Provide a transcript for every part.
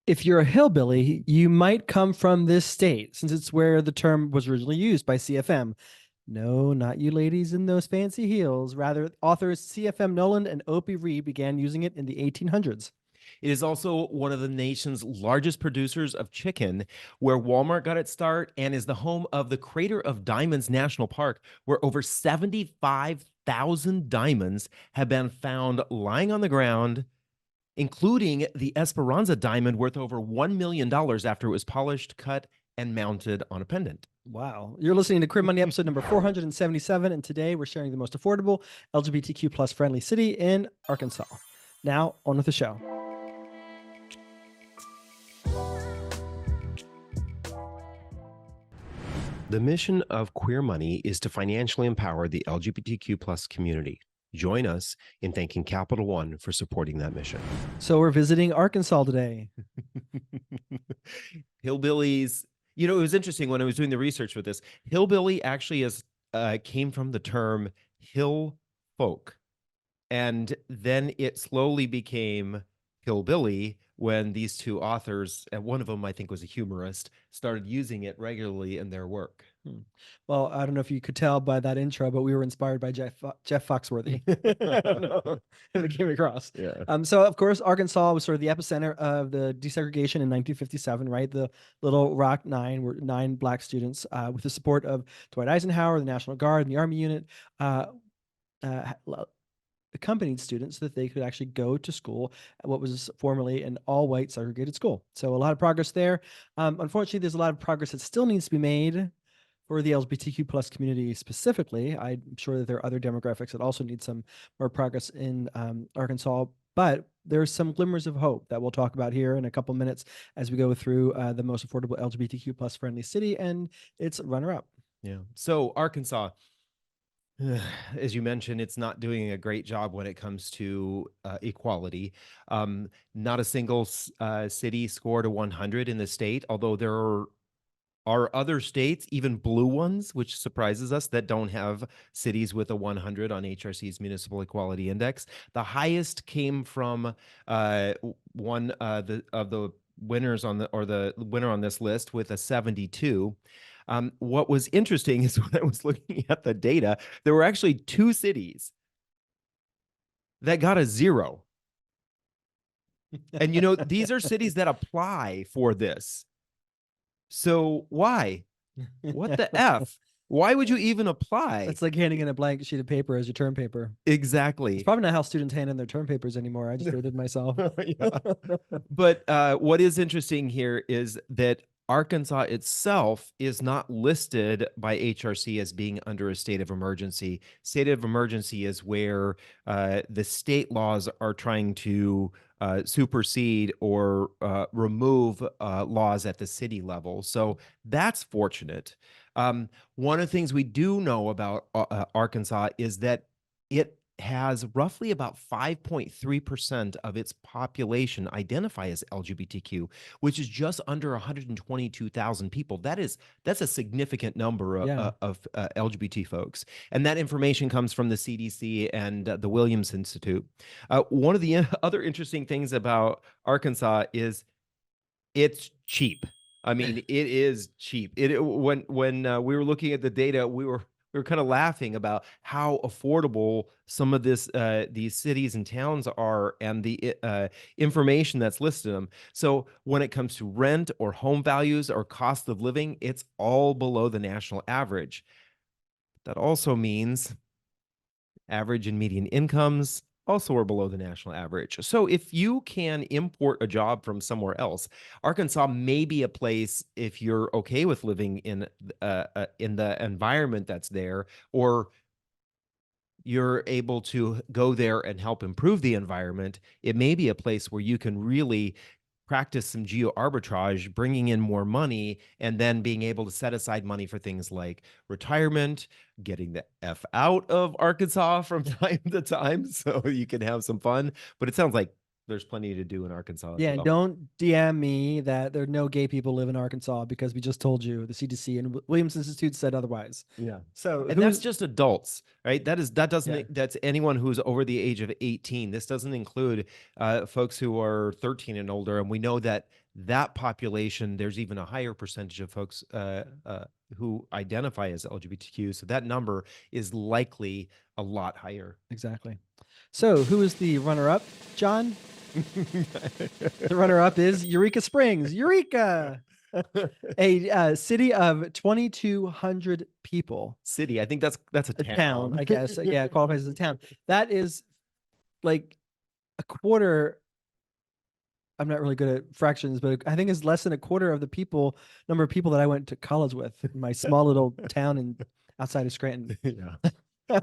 If you're a hillbilly, you might come from this state, since it's where the term was originally used by CFM. No, not you ladies in those fancy heels. Rather, authors CFM Noland and Opie Reed began using it in the 1800s. It is also one of the nation's largest producers of chicken, where Walmart got its start, and is the home of the Crater of Diamonds National Park, where over 75,000 diamonds have been found lying on the ground, including the Esperanza diamond worth over $1 million after it was polished, cut, and mounted on a pendant. Wow. You're listening to Queer Money episode number 477, and today we're sharing the most affordable LGBTQ plus friendly city in Arkansas. Now, on with the show. The mission of Queer Money is to financially empower the LGBTQ plus community. Join us in thanking Capital One for supporting that mission. So we're visiting Arkansas today. Hillbillies. You know, it was interesting when I was doing the research for this. Hillbilly actually came from the term hill folk. And then it slowly became hillbilly when these two authors, and one of them I think was a humorist, started using it regularly in their work. Well, I don't know if you could tell by that intro, but we were inspired by Jeff Foxworthy. I don't know if it came across. Yeah. So of course, Arkansas was sort of the epicenter of the desegregation in 1957, right? The Little Rock Nine were 9 Black students with the support of Dwight Eisenhower, the National Guard, and the Army unit. Accompanied students so that they could actually go to school at what was formerly an all-white segregated school. So a lot of progress there. Unfortunately, there's a lot of progress that still needs to be made for the LGBTQ plus community specifically. I'm sure that there are other demographics that also need some more progress in Arkansas, but there's some glimmers of hope that we'll talk about here in a couple minutes as we go through the most affordable LGBTQ plus friendly city and its runner-up. Yeah. So Arkansas, as you mentioned, it's not doing a great job when it comes to equality. Not a single city scored a 100 in the state, although there are other states, even blue ones, which surprises us, that don't have cities with a 100 on HRC's Municipal Equality Index. The highest came from one of the winners on the winner on this list with a 72. What was interesting is when I was looking at the data, there were actually 2 cities that got a 0. And, you know, these are cities that apply for this. So why? What the F? Why would you even apply? It's like handing in a blank sheet of paper as your term paper. Exactly. It's probably not how students hand in their term papers anymore. I just did it myself. But what is interesting here is that Arkansas itself is not listed by HRC as being under a state of emergency. State of emergency is where the state laws are trying to supersede or remove laws at the city level. So that's fortunate. One of the things we do know about Arkansas is that it has roughly about 5.3% of its population identify as LGBTQ, which is just under 122,000 people. That's a significant number of LGBT folks. And that information comes from the CDC and the Williams Institute. One of the other interesting things about Arkansas is it's cheap. I mean, it is cheap. When we were looking at the data, we were kind of laughing about how affordable some of these cities and towns are, and the information that's listed in them. So when it comes to rent or home values or cost of living, it's all below the national average. That also means average and median incomes also are below the national average. So if you can import a job from somewhere else, Arkansas may be a place, if you're okay with living in the environment that's there, or you're able to go there and help improve the environment, it may be a place where you can really practice some geo arbitrage, bringing in more money, and then being able to set aside money for things like retirement, getting the F out of Arkansas from time to time so you can have some fun. But it sounds like there's plenty to do in Arkansas as Yeah, and well. don't DM me that there are no gay people live in Arkansas because we just told you the CDC and Williams Institute said otherwise. Yeah. So And that's who's just adults, right? That yeah, doesn't that's anyone who's over the age of 18. This doesn't include folks who are 13 and older. And we know that that population, there's even a higher percentage of folks who identify as LGBTQ. So that number is likely a lot higher. exactly. So who is the runner-up, John? The runner-up is Eureka Springs. Eureka, a city of 2,200 people. City, I think that's a A town, town. I guess. Yeah, qualifies as a town. That is like a quarter. I'm not really good at fractions, but I think it's less than a quarter of the number of people that I went to college with in my small little town outside of Scranton. Yeah.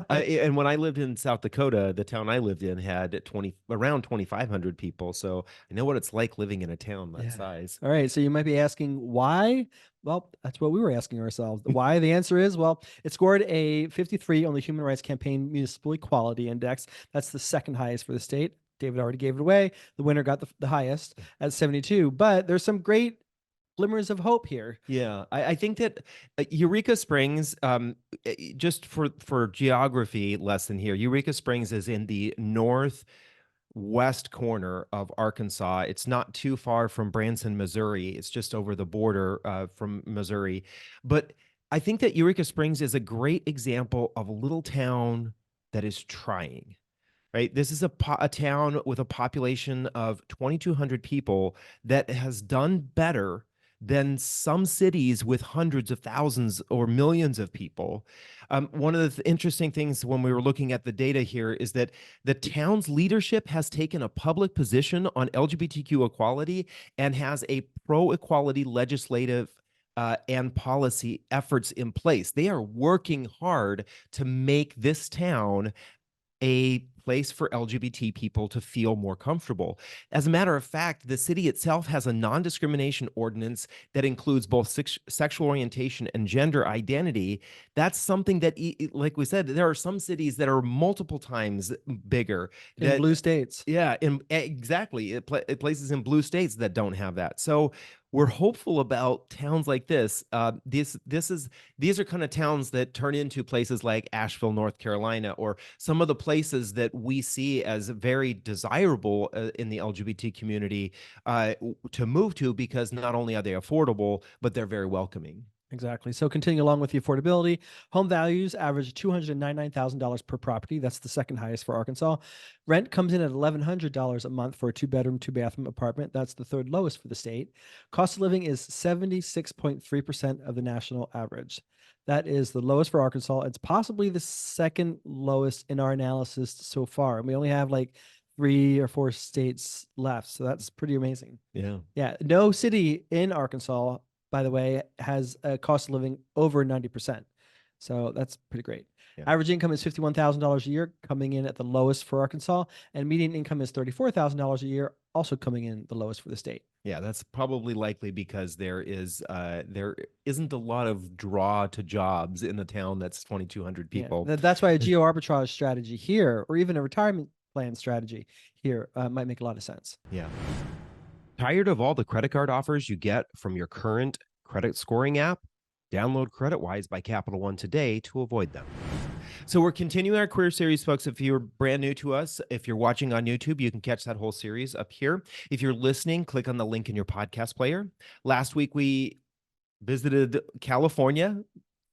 And when I lived in South Dakota, the town I lived in had around 2,500 people. So I know what it's like living in a town that Yeah. size. All right. So you might be asking why? Well, that's what we were asking ourselves. Why? The answer is, well, it scored a 53 on the Human Rights Campaign Municipal Equality Index. That's the second highest for the state. David already gave it away. The winner got the highest at 72. But there's some great glimmers of hope here. Yeah, I think that Eureka Springs, just for geography lesson here, Eureka Springs is in the northwest corner of Arkansas. It's not too far from Branson, Missouri. It's just over the border from Missouri. But I think that Eureka Springs is a great example of a little town that is trying. Right, this is a town with a population of 2,200 people that has done better than some cities with hundreds of thousands or millions of people. One of the interesting things when we were looking at the data here is that the town's leadership has taken a public position on LGBTQ equality and has a pro-equality legislative and policy efforts in place. They are working hard to make this town a place for LGBT people to feel more comfortable. As a matter of fact, the city itself has a non-discrimination ordinance that includes both sexual orientation and gender identity. That's something that, like we said, there are some cities that are multiple times bigger. In blue states. Yeah, exactly. Places in blue states that don't have that. So we're hopeful about towns like this. These are kind of towns that turn into places like Asheville, North Carolina, or some of the places that we see as very desirable in the LGBT community to move to, because not only are they affordable, but they're very welcoming. Exactly. So continuing along with the affordability, home values average $299,000 per property. That's the second highest for Arkansas. Rent comes in at $1,100 a month for a 2-bedroom, 2-bathroom apartment. That's the third lowest for the state. Cost of living is 76.3% of the national average. That is the lowest for Arkansas. It's possibly the second lowest in our analysis so far. And we only have like 3 or 4 states left. So that's pretty amazing. Yeah. Yeah. No city in Arkansas, by the way, has a cost of living over 90%. So that's pretty great. Yeah. Average income is $51,000 a year, coming in at the lowest for Arkansas, and median income is $34,000 a year, also coming in the lowest for the state. Yeah, that's probably likely because there isn't a lot of draw to jobs in the town that's 2,200 people. Yeah, that's why a geo arbitrage strategy here, or even a retirement plan strategy here, might make a lot of sense. Yeah. Tired of all the credit card offers you get from your current credit scoring app? Download CreditWise by Capital One today to avoid them. So we're continuing our queer series, folks. If you're brand new to us, if you're watching on YouTube, you can catch that whole series up here. If you're listening, click on the link in your podcast player. Last week, we visited California,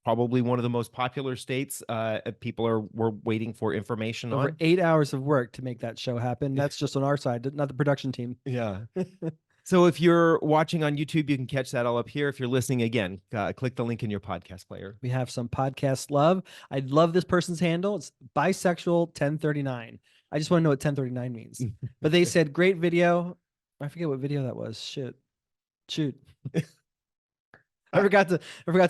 probably one of the most popular states. People were waiting for information Over on. 8 hours of work to make that show happen. That's just on our side, not the production team. Yeah. So if you're watching on YouTube, you can catch that all up here. If you're listening again, click the link in your podcast player. We have some podcast love. I love this person's handle. It's bisexual 1039. I just want to know what 1039 means. But they said, great video. I forget what video that was. Shoot. I forgot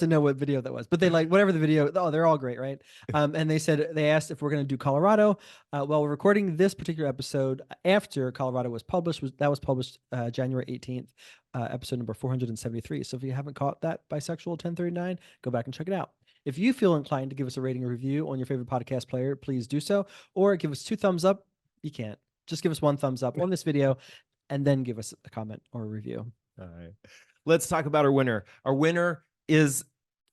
to know what video that was, but they like whatever the video. Oh, they're all great, right? And they asked if we're going to do Colorado. Well, we're recording this particular episode after Colorado was published. That was published January 18th, episode number 473. So if you haven't caught that bisexual 1039, go back and check it out. If you feel inclined to give us a rating or review on your favorite podcast player, please do so, or give us 2 thumbs up. You can't. just give us one thumbs up on this video and then give us a comment or a review. All right. Let's talk about our winner. Our winner is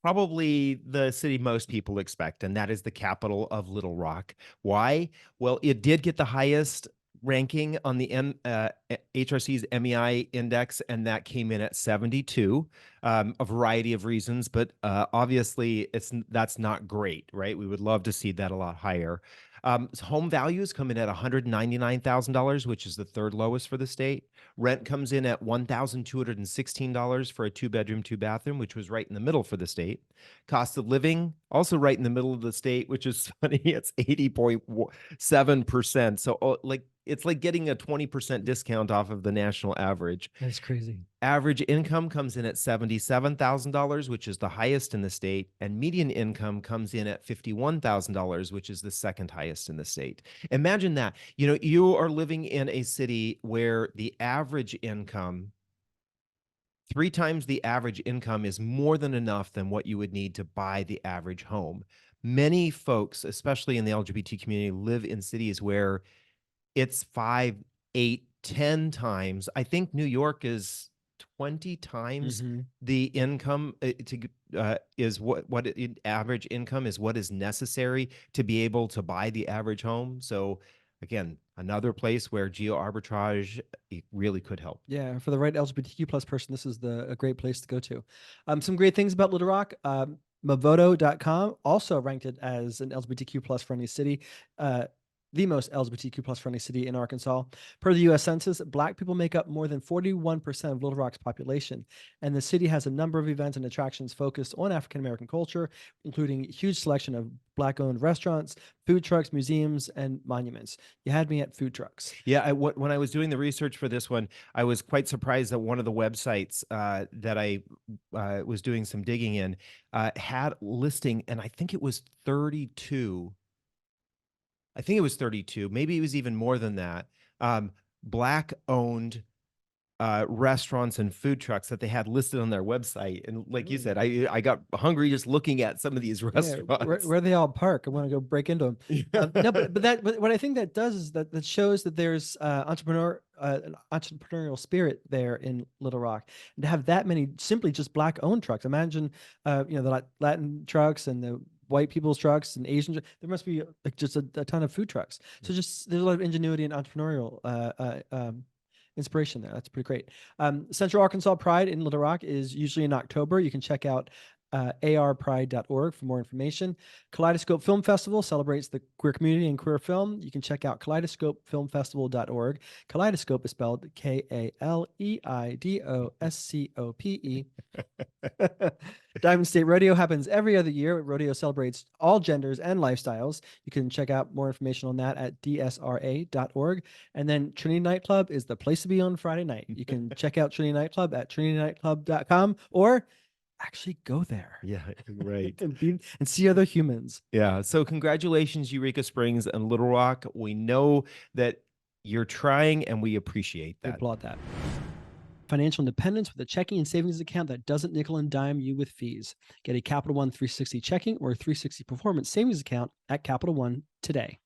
probably the city most people expect, and that is the capital of Little Rock. Why? Well, it did get the highest ranking on the HRC's MEI index, and that came in at 72. A variety of reasons, but obviously that's not great, right? We would love to see that a lot higher. Home values come in at $199,000, which is the third lowest for the state. Rent comes in at $1,216 for a 2-bedroom, 2-bathroom, which was right in the middle for the state. Cost of living, also right in the middle of the state, which is funny. It's 80.7%. So it's like getting a 20% discount off of the national average. That's crazy. Average income comes in at $77,000, which is the highest in the state, and median income comes in at $51,000, which is the second highest in the state. Imagine that. You know, you are living in a city where the average income, 3 times the average income, is more than enough than what you would need to buy the average home. Many folks, especially in the LGBT community, live in cities where it's 5, 8, 10 times. I think New York is 20 times the income is what average income is what is necessary to be able to buy the average home. So again, another place where geo arbitrage really could help. Yeah, for the right LGBTQ plus person, this is a great place to go to. Some great things about Little Rock. Mavoto.com also ranked it as an LGBTQ plus friendly city. The most LGBTQ plus friendly city in Arkansas. Per the U.S. Census, Black people make up more than 41% of Little Rock's population, and the city has a number of events and attractions focused on African American culture, including a huge selection of Black-owned restaurants, food trucks, museums, and monuments. You had me at food trucks. Yeah, when I was doing the research for this one, I was quite surprised that one of the websites that I was doing some digging in had listing, and I think it was 32. I think it was 32. Maybe it was even more than that. Black-owned restaurants and food trucks that they had listed on their website. And like you said, I got hungry just looking at some of these restaurants. Where they all park. I want to go break into them. No, but what I think that does is that shows that there's an entrepreneurial spirit there in Little Rock. And to have that many simply just Black-owned trucks. Imagine, the Latin trucks and the white people's trucks and Asian. There must be like just a ton of food trucks. So just there's a lot of ingenuity and entrepreneurial inspiration there. That's pretty great. Central Arkansas Pride in Little Rock is usually in October. You can check out arpride.org for more information. Kaleidoscope Film Festival celebrates the queer community and queer film. You can check out kaleidoscopefilmfestival.org. Kaleidoscope is spelled Kaleidoscope. Diamond State Rodeo happens every other year. Rodeo celebrates all genders and lifestyles. You can check out more information on that at dsra.org. And then Trinity Nightclub is the place to be on Friday night. You can check out Trinity Nightclub at trinitynightclub.com or actually go there. Yeah, right. and see other humans. Yeah. So congratulations, Eureka Springs and Little Rock. We know that you're trying and we appreciate that. We applaud that. Financial independence with a checking and savings account that doesn't nickel and dime you with fees. Get a Capital One 360 checking or 360 performance savings account at Capital One today.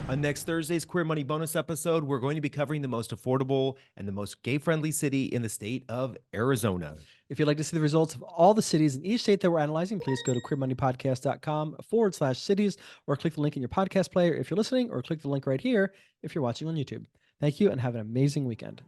On next Thursday's Queer Money bonus episode, we're going to be covering the most affordable and the most gay-friendly city in the state of Arizona. If you'd like to see the results of all the cities in each state that we're analyzing, please go to queermoneypodcast.com/cities or click the link in your podcast player if you're listening, or click the link right here if you're watching on YouTube. Thank you and have an amazing weekend.